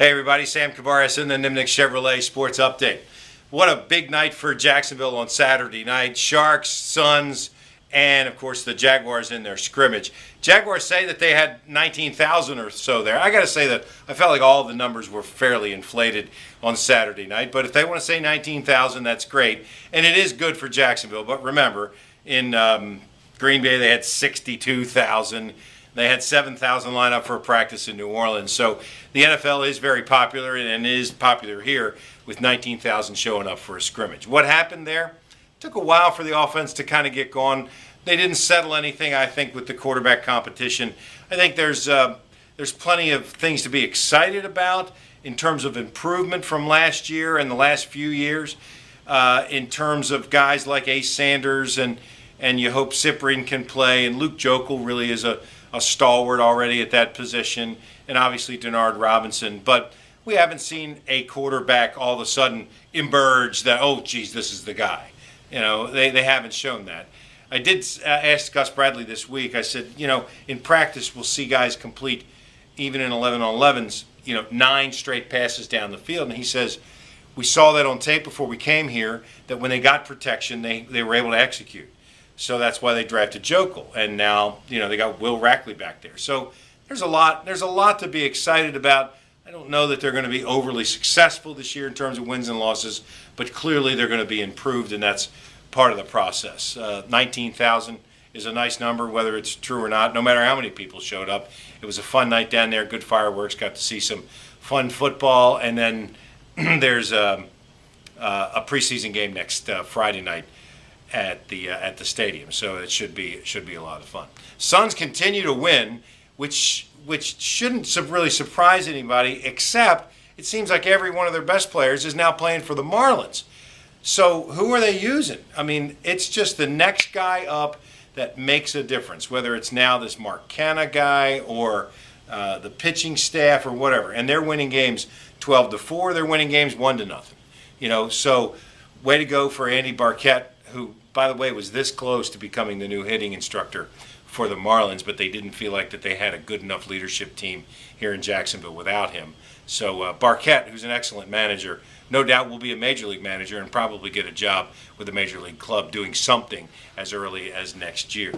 Hey everybody, Sam Kavaris in the Nimnicht Chevrolet Sports Update. What a big night for Jacksonville on Saturday night. Sharks, Suns, and of course the Jaguars in their scrimmage. Jaguars say that they had 19,000 or so there. I got to say that I felt like all the numbers were fairly inflated on Saturday night, but if they want to say 19,000, that's great. And it is good for Jacksonville, but remember, in Green Bay they had 62,000. They had 7,000 lined up for a practice in New Orleans. So the NFL is very popular and is popular here with 19,000 showing up for a scrimmage. What happened there? Took a while for the offense to kind of get going. They didn't settle anything, I think, with the quarterback competition. I think there's plenty of things to be excited about in terms of improvement from last year and the last few years, in terms of guys like Ace Sanders and you hope Cyprian can play, and Luke Jokel really is a stalwart already at that position, and obviously Denard Robinson. But we haven't seen a quarterback all of a sudden emerge that, oh, geez, this is the guy. You know, they haven't shown that. I did ask Gus Bradley this week, I said, you know, in practice we'll see guys complete, even in 11-on-11s, 9 straight passes down the field. And he says, we saw that on tape before we came here, that when they got protection, they were able to execute. So that's why they drafted Jokel, and now they got Will Rackley back there. So there's a lot to be excited about. I don't know that they're going to be overly successful this year in terms of wins and losses, but clearly they're going to be improved, and that's part of the process. 19,000 is a nice number, whether it's true or not. No matter how many people showed up, it was a fun night down there. Good fireworks. Got to see some fun football, and then there's a preseason game next Friday night at the stadium, so it should be a lot of fun. Suns continue to win, which shouldn't really surprise anybody, except it seems like every one of their best players is now playing for the Marlins. So who are they using? I mean, it's just the next guy up that makes a difference, whether it's now this Mark Canha guy or the pitching staff or whatever. And they're winning games 12-4. They're winning games 1-0. So way to go for Andy Barkett, who, by the way, was this close to becoming the new hitting instructor for the Marlins, but they didn't feel like that they had a good enough leadership team here in Jacksonville without him. So Barkett, who's an excellent manager, no doubt will be a major league manager and probably get a job with a major league club doing something as early as next year.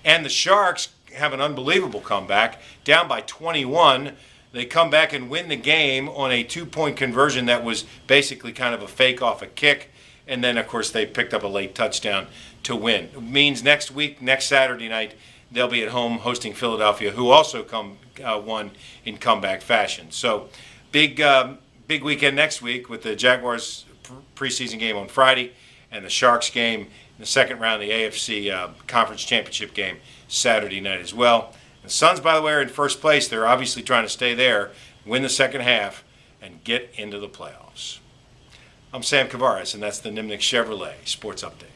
And the Sharks have an unbelievable comeback, down by 21. They come back and win the game on a 2-point conversion that was basically kind of a fake off a kick. And then, of course, they picked up a late touchdown to win. It means next Saturday night, they'll be at home hosting Philadelphia, who also won in comeback fashion. So big weekend next week with the Jaguars preseason game on Friday and the Sharks game in the second round of the AFC Conference Championship game Saturday night as well. The Suns, by the way, are in first place. They're obviously trying to stay there, win the second half, and get into the playoffs. I'm Sam Kavaris, and that's the Nimnicht Chevrolet Sports Update.